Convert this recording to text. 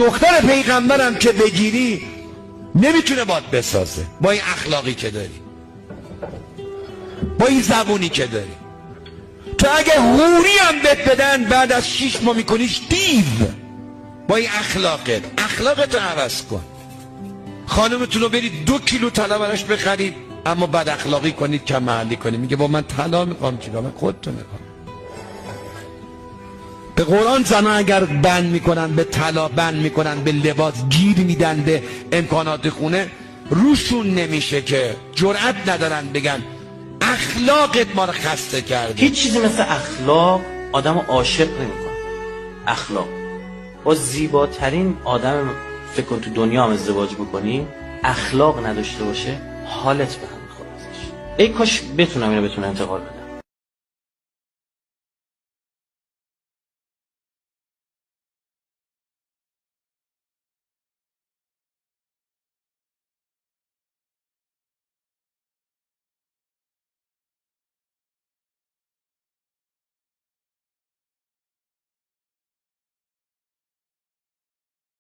دختر پیغمبرم که بگیری نمیتونه باد بسازه، با این اخلاقی که داری، با این زبونی که داری. تو اگه حوری هم بهت بدن بعد از 6 ماه میکنیش دیو. با این اخلاقت عوض کن. خانمتون رو برید 2 کیلو طلا براش بخرید اما بد اخلاقی کنید، کم محلی کنید، میگه با من طلا میخوام. چیکار؟ من خودتو میخوام. به قرآن زنان اگر بند میکنن به طلا، بند میکنن به لباس، گیر میدن به امکانات خونه، روشون نمیشه که جرأت ندارن بگن اخلاقت ما رو خسته کرده. هیچ چیزی مثل اخلاق آدم عاشق نمیکنه. اخلاق با زیباترین آدم فکر کن تو دنیا هم ازدواج بکنی، اخلاق نداشته باشه حالت به هم میخوره ازش. ای کاش بتونم اینو انتقال بدم.